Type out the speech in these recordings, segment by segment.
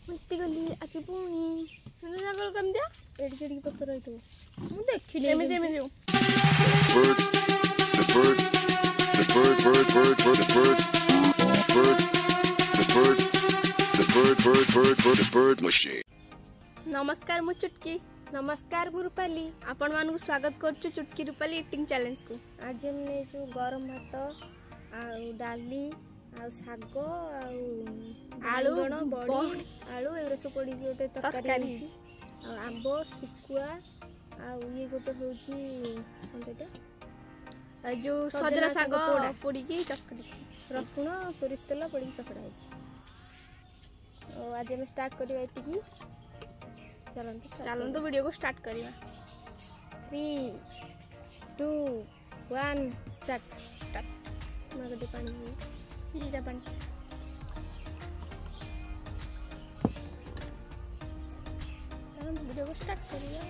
मस्ती गली आज पुणी सुंदर कमिया एड़ी एड़ी पत्थर रही मुझे देखिले एमती एमती नमस्कार मु चुटकी नमस्कार मु रूपाली आपण मानू स्वागत करछु चुटकी रूपाली इटिंग चैलेंज को। आज हमने जो गरम भात डाली साग आलू बड़ी आलू एगुरा सब पड़ी गोटे तरकारी आंब सुकुआ ये गोटे हूँ जो सजना साग पड़ी चकड़ी रसुण सोरिष तेल पड़ी चकड़ा है। आज हम स्टार्ट करवा ये चलते वीडियो को स्टार्ट करवा 3 2 1 स्टार्ट गोटे पानी लीटा पानी वीडियो को स्टार्ट करवा।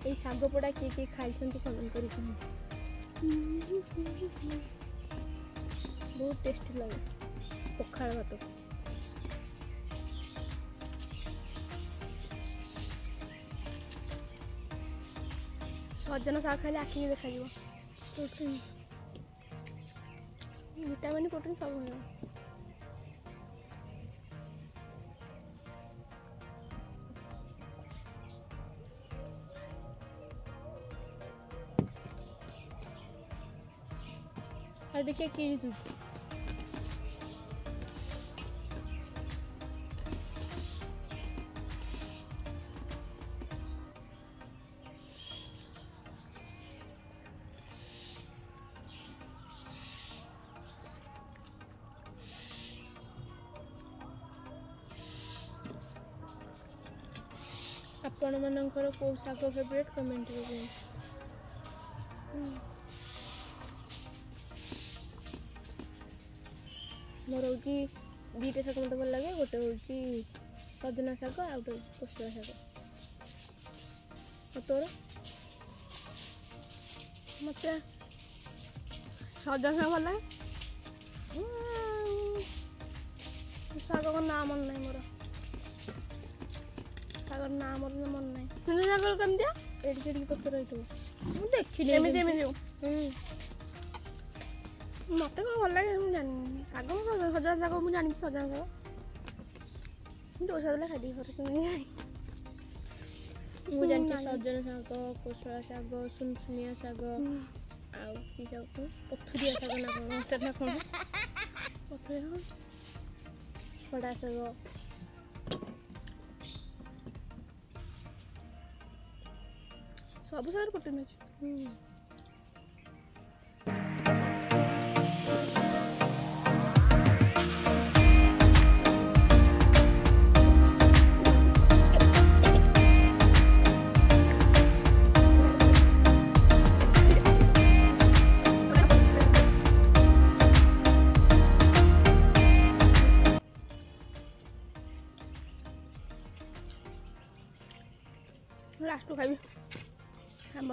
ये साग पोड़ा किए किए खाई कमेंट कर बहुत टेस्टी लगे पखाड़ भात सजना साग खाइले आखि देखा प्रोटीन विटामिन प्रोटीन सब मिले। देखिए कि आपण मानकर को साग फेवरेट कमेंट करें। मोर हूँ दीटा शाग मत भल लगे गोटे हूँ सजना शाग आ गए कोसला शाग तोर मत सजना शाग भल लगे शाग ना मन ना मोर शाग ना मोर मन ना सुंदर शाग कमिया एड़ी एड़ी पत्थर रही मुझे देखिले एमती मत कौन भल लगे मुझे जानी शाग सजना शाग मुझे जानी सजना शाग जो शाग खाई घर मुझे जानी सजना शाग कोसला शाग सुनसुनिया शाग आई शाग पथुरिया शाग ना कौन ना कौन पथुरिया खड़ा शाग सब शाग प्रोटीन अच्छे। लास्ट खाइबी आंब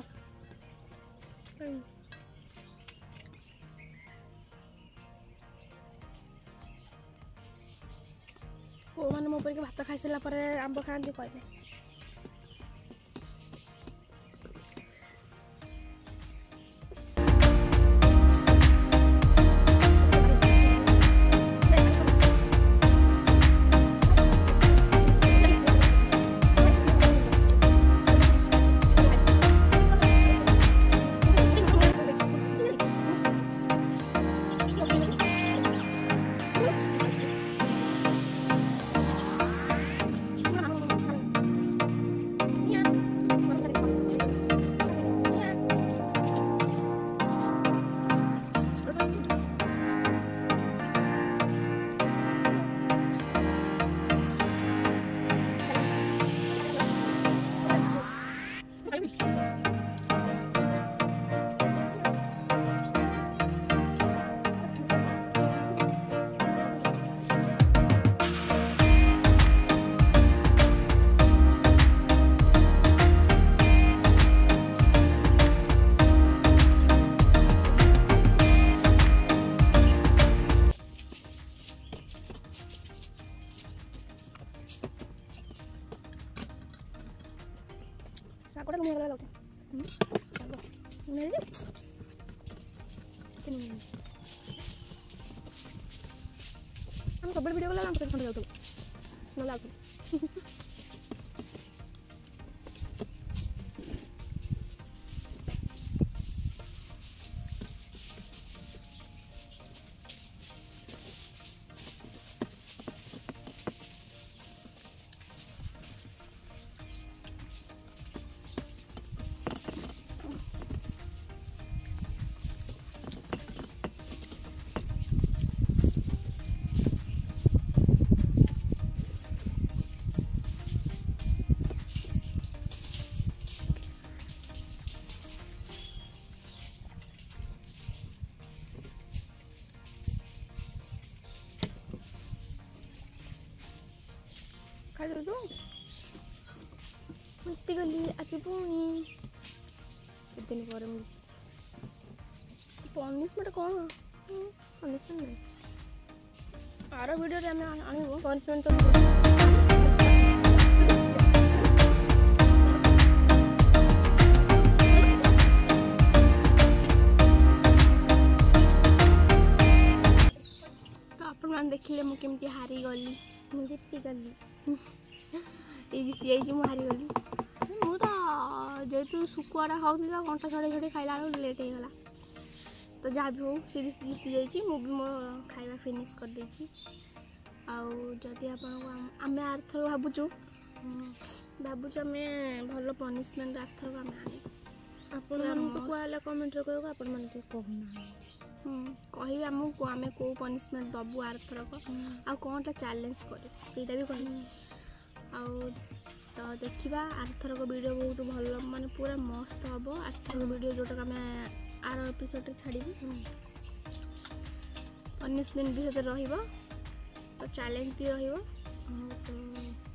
को मैंने मो पर भात खाई सारा पर आंब खाती कहले ଶାଗଟା ଲୁଣ ହେଇଗଲା ଯାଉଛି ଶାଗ ଲୁଣ ହେଇଛି ଆମେ ସବୁବେଳେ ଭିଡ଼ିଓ କଲା ଆମେ ଖଣ୍ଡେ ଯାଉଥିଲୁ ନହେଲେ ଆଉଥିଲୁ ଖାଇଦେଲୁ ମସ୍ତି ଗଲି ଆଜି ପୁଣି କେତେ ଦିନ ପରେ ମୁଁ ପନିସମେଣ୍ଟ କ'ଣ ପନିସମେଣ୍ଟ ନାହିଁ ଆର ଭିଡ଼ିଓରେ ଆମେ ଆଣିବୁ ପନିସମେଣ୍ଟ ତ ଆପଣମାନେ ଦେଖିଲେ ମୁଁ କେମିତି ହାରିଗଲି ମୁଁ ଜିତିଗଲି ଏଇ ଜିତି ଯାଇଛି ମୁଁ ହାରିଗଲି ମୁଁ ତ ଯେହେତୁ ଶୁଖୁଆଟା ଖାଉଥିଲି ତ ଘଣ୍ଟା ଛଡ଼େଇ ଖାଇଲା ବେଳକୁ ଲେଟ୍ ହେଇଗଲା ତ ଯାହା ବି ହଉ ସେ ଜିତି ଯାଇଛି ମୁଁ ବି ମୋ ଖାଇବା ଫିନିଶ୍ କରିଦେଇଛି ଆଉ ଯଦି ଆପଣଙ୍କୁ ଆମେ ଆରଥର ଭାବୁଛୁ ଆମେ ଭଲ ପନିସମେଣ୍ଟ ଆରଥରକୁ ଆମେ ଆଣିବୁ ଆପଣମାନଙ୍କୁ କୁହାହେଲା କମେଣ୍ଟରେ କହିବାକୁ ଆପଣମାନେ ଟିକେ କହୁନାହାନ୍ତି କହିବେ ଆମକୁ ଆମେ କେଉଁ ପନିସମେଣ୍ଟ ଦେବୁ ଆରଥରକ ଆଉ କ'ଣଟା ଚ୍ୟାଲେଞ୍ଜ କରିବୁ ସେଇଟା ବି କହିବୁ ଆଉ ତ ଦେଖିବା ଆରଥରକ ଭିଡ଼ିଓ ବହୁତ ଭଲ ମାନେ ପୁରା ମସ୍ତ ହେବ ଆରଥରକ ଭିଡ଼ିଓ ଯେଉଁଟାକୁ ଆମେ ଆର ଏପିସୋଡ଼ରେ ଛାଡ଼ିବୁ ପନିସମେଣ୍ଟ ବି ସେଥିରେ ରହିବ ତ ଚ୍ୟାଲେଞ୍ଜ ବି ରହିବ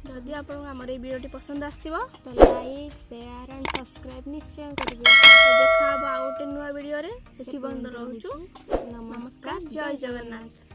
ଯଦି ଆପଣଙ୍କୁ ଆମର ଏଇ ଭିଡ଼ିଓଟି ପସନ୍ଦ ଆସିଥିବ ତ ଲାଇକ୍ ସେୟାର ଆଣ୍ଡ ସବସ୍କ୍ରାଇବ୍ ନିଶ୍ଚୟ କରିବେ ଦେଖା ହେବ ଆଉ ଗୋଟେ ନୂଆ ଭିଡ଼ିଓରେ ସେଥି ପର୍ଯ୍ୟନ୍ତ ରହୁଛୁ ନମସ୍କାର ଜୟ ଜଗନ୍ନାଥ।